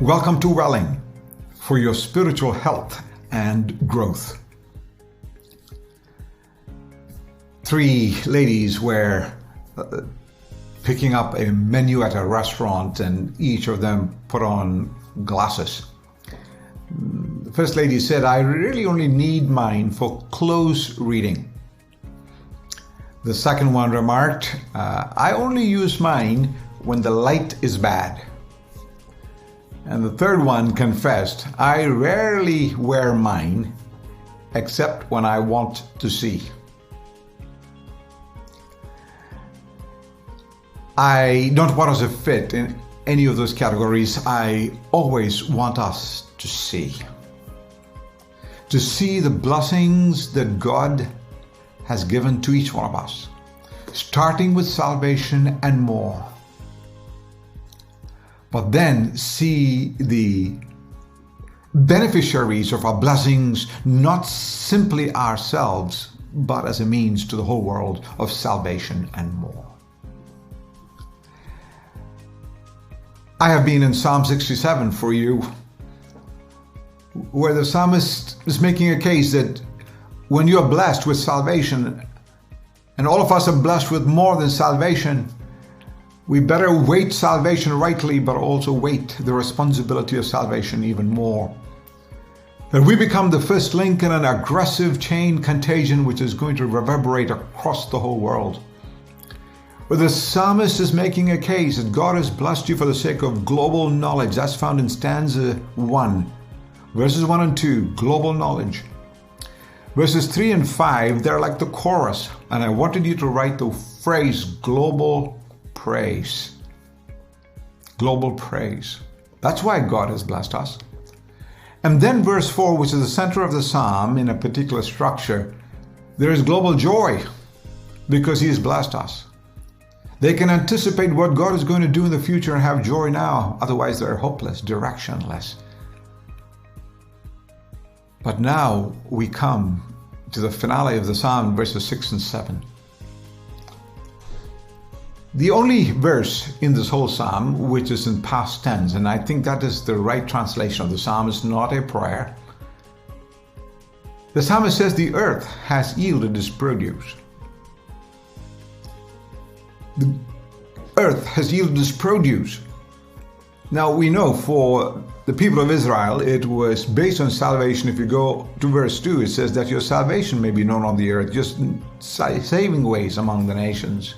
Welcome to Welling for your spiritual health and growth. 3 ladies were picking up a menu at a restaurant, and each of them put on glasses. The first lady said, "I really only need mine for close reading." The second one remarked, "I only use mine when the light is bad." And the third one confessed, "I rarely wear mine except when I want to see." I don't want us to fit in any of those categories. I always want us to see the blessings that God has given to each one of us, starting with salvation and more. But then see the beneficiaries of our blessings, not simply ourselves, but as a means to the whole world of salvation and more. I have been in Psalm 67 for you, where the psalmist is making a case that when you are blessed with salvation, and all of us are blessed with more than salvation, we better weight salvation rightly, but also weight the responsibility of salvation even more. That we become the first link in an aggressive chain contagion which is going to reverberate across the whole world. Where the psalmist is making a case that God has blessed you for the sake of global knowledge. That's found in stanza 1, verses 1 and 2, global knowledge. Verses 3 and 5, they're like the chorus, and I wanted you to write the phrase global praise. Global praise. That's why God has blessed us. And then verse 4, which is the center of the psalm in a particular structure, there is global joy because He has blessed us. They can anticipate what God is going to do in the future and have joy now. Otherwise, they're hopeless, directionless. But now we come to the finale of the psalm, verses 6 and 7. The only verse in this whole psalm which is in past tense, and I think that is the right translation of the psalm, is not a prayer. The psalmist says the earth has yielded its produce. The earth has yielded its produce. Now we know for the people of Israel it was based on salvation. If you go to verse 2, it says that your salvation may be known on the earth, just saving ways among the nations.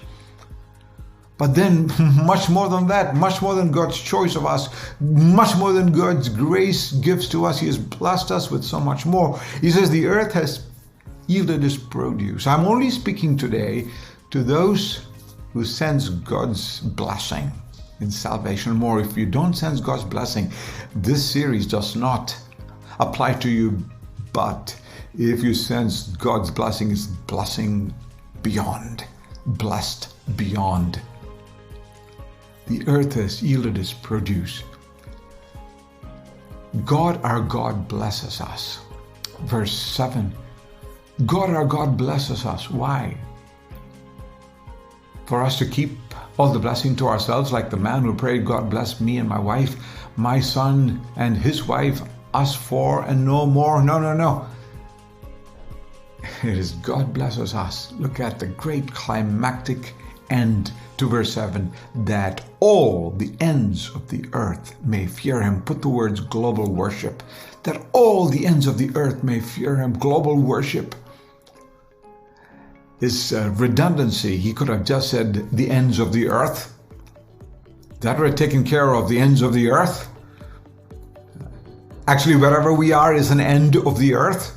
But then much more than that, much more than God's choice of us, much more than God's grace gives to us, He has blessed us with so much more. He says the earth has yielded its produce. I'm only speaking today to those who sense God's blessing in salvation more. If you don't sense God's blessing, this series does not apply to you. But if you sense God's blessing, it's blessing beyond, blessed beyond. The earth has yielded its produce. God our God blesses us. Verse 7. God our God blesses us. Why? For us to keep all the blessing to ourselves, like the man who prayed, "God bless me and my wife, my son and his wife, us four and no more." No. It is God blesses us. Look at the great climactic end to verse 7, that all the ends of the earth may fear Him. Put the words global worship. That all the ends of the earth may fear Him. Global worship is redundancy. He could have just said the ends of the earth. That would have taken care of the ends of the earth. Actually, wherever we are is an end of the earth.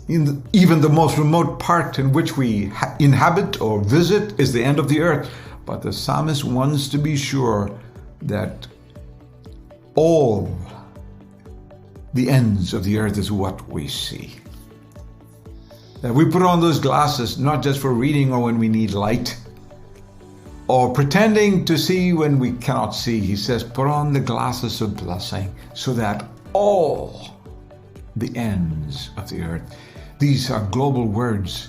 Even the most remote part in which we inhabit or visit is the end of the earth. But the psalmist wants to be sure that all the ends of the earth is what we see. That we put on those glasses not just for reading or when we need light, or pretending to see when we cannot see. He says, put on the glasses of blessing so that all the ends of the earth. These are global words.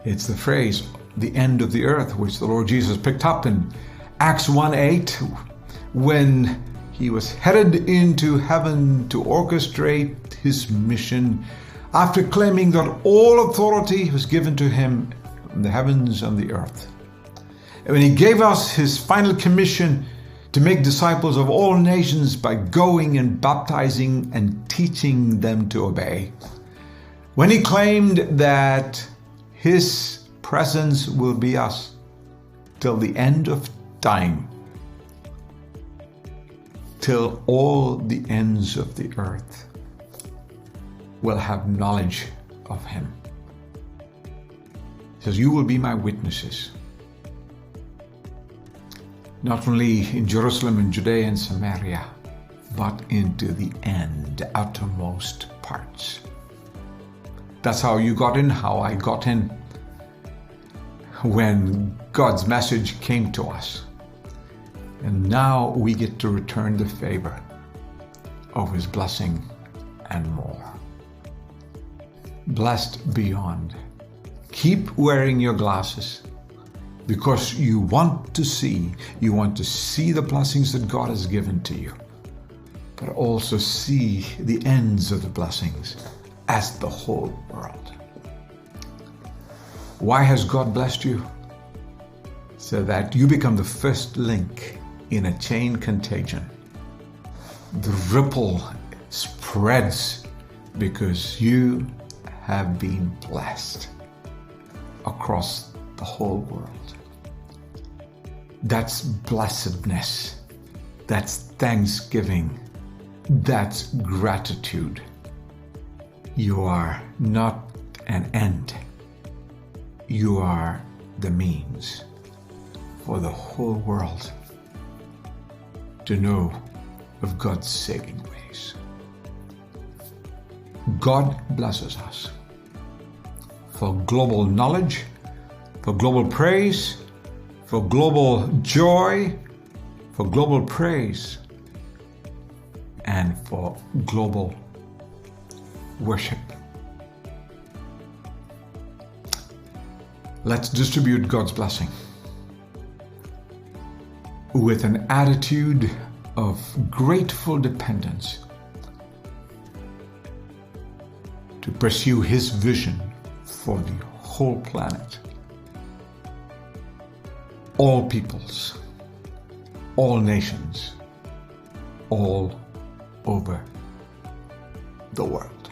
It's the phrase, the end of the earth, which the Lord Jesus picked up in Acts 1:8, when he was headed into heaven to orchestrate his mission, after claiming that all authority was given to him in the heavens and the earth. And when he gave us his final commission to make disciples of all nations by going and baptizing and teaching them to obey. When he claimed that his presence will be us till the end of time, till all the ends of the earth will have knowledge of him. He says, you will be my witnesses, not only in Jerusalem and Judea and Samaria, but into the end, the uttermost parts. That's how you got in, how I got in, when God's message came to us. And now we get to return the favor of his blessing and more. Blessed beyond. Keep wearing your glasses, because you want to see the blessings that God has given to you, but also see the ends of the blessings as the whole world. Why has God blessed you? So that you become the first link in a chain contagion. The ripple spreads because you have been blessed across the whole world. That's blessedness. That's thanksgiving. That's gratitude. You are not an end. You are the means for the whole world to know of God's saving ways. God blesses us for global knowledge, for global praise, for global joy, for global praise, and for global worship. Let's distribute God's blessing with an attitude of grateful dependence to pursue his vision for the whole planet. All peoples, all nations, all over the world.